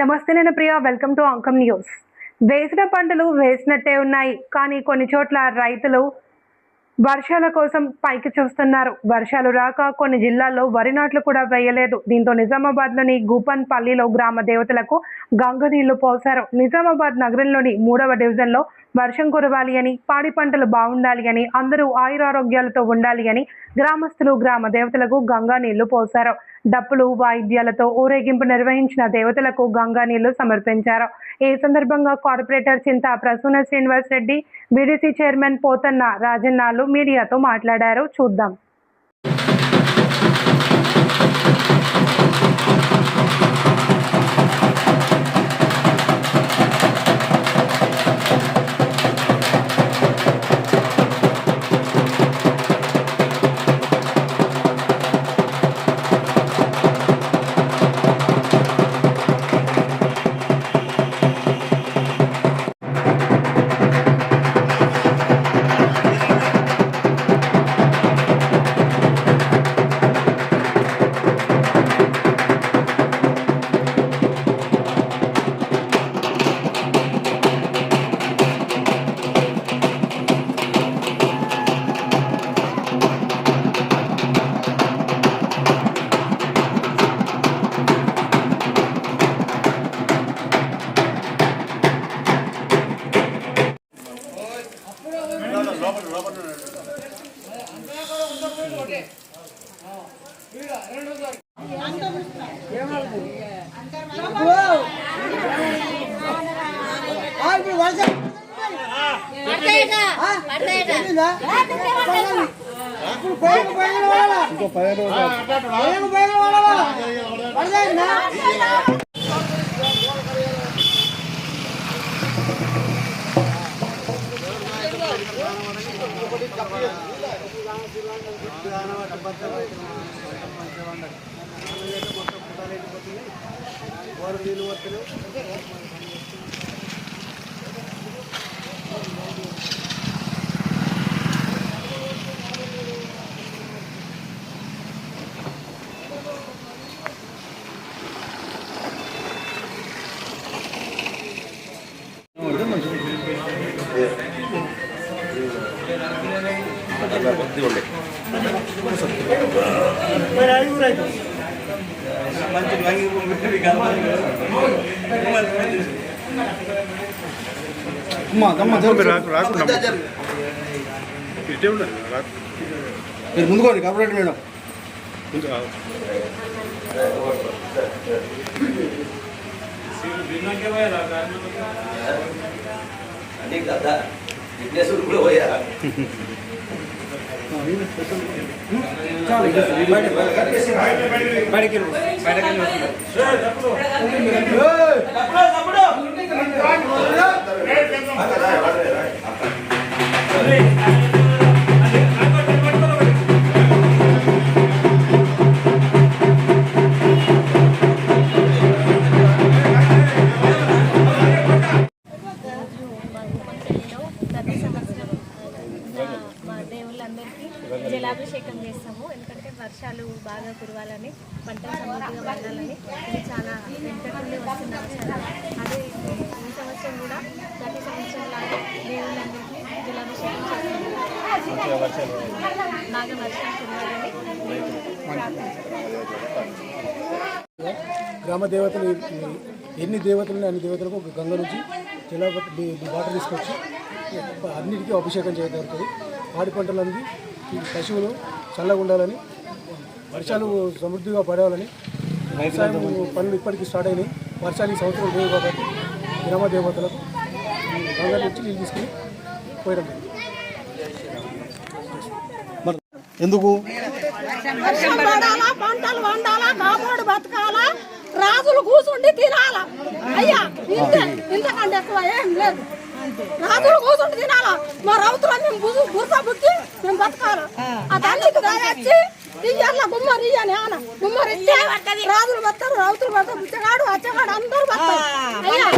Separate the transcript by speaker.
Speaker 1: నమస్తే, నేను Priya. Welcome to Ankam news. వేసిన పంటలు వేసినట్టే ఉన్నాయి, కానీ కొన్ని చోట్ల రైతులు వర్షాల కోసం పైకి చూస్తున్నారు. వర్షాలు రాక కొన్ని జిల్లాల్లో వరి నాట్లు కూడా వేయలేదు. దీంతో నిజామాబాద్లోని గూపన్పల్లిలో గ్రామ దేవతలకు గంగ నీళ్లు పోశారు. నిజామాబాద్ నగరంలోని 3వ డివిజన్లో వర్షం కురవాలి అని, పాడి పంటలు బాగుండాలి అని, అందరూ ఆయురారోగ్యాలతో ఉండాలి అని గ్రామస్తులు గ్రామ దేవతలకు గంగా నీళ్లు పోశారు. డప్పులు వాయిద్యాలతో ఊరేగింపు నిర్వహించిన దేవతలకు గంగా నీళ్లు సమర్పించారు. ఈ సందర్భంగా కార్పొరేటర్ చింతా ప్రసూన శ్రీనివాస్ రెడ్డి, బీడీసీ చైర్మన్ పోతన్న రాజన్నాలు మీడియాతో మాట్లాడారు. చూద్దాం.
Speaker 2: ముందుకోండి కార్పొరేటర్ మేడం.
Speaker 3: జలాభిషేకం చేస్తాము. ఎందుకంటే వర్షాలు బాగా కురవాలని, పంటలు సమృద్ధిగా పండాలని. ఇది చాలా వెంటనే వస్తున్న వర్షాలు. అదే ఈ సంవత్సరం కూడా ప్రతి సంవత్సరం లాగా దేవుళ్ళందరికీ జలాభిషేకం చేస్తాము. బాగా వర్షాలు కురవాలని
Speaker 2: గ్రామ దేవతలు ఎన్ని దేవతలు అన్ని దేవతలకు ఒక గంగ నుంచి జల వాటర్ తీసుకొచ్చి అన్నిటికీ అభిషేకం చేయగలుగుతుంది. పాడి పంటలన్నీ పశువులు చల్లగా ఉండాలని, వర్షాలు సమృద్ధిగా పడాలని, వ్యవసాయం పనులు ఇప్పటికీ స్టార్ట్ అయినాయి. వర్షాలు ఈ సంవత్సరం లేవు కాబట్టి గ్రామ దేవతలకు గంగ నుంచి నీళ్ళు తీసుకుని పోయడం. ఎందుకు
Speaker 4: పంటలు వండాలా, కాపాడు బతకాలా, రాజులు కూర్చుండి తినాలా. అయ్యా ఇంతకంటే ఎక్కువ ఏం లేదు. రాజులు కూర్చుండి తినాలా. మా రౌతులని మేము బుర్స బుక్కి మేము బతకాలా. ఆ తల్లికి దయచ్చి ఇయ్యాల గుమ్మరి ఇయ్యని ఆన గుమ్మరి ఇస్తే రాజులు బతారు, రౌతులు బతారు, బుచ్చగాడు అచ్చగాడు అందరూ బతారు. అయ్యా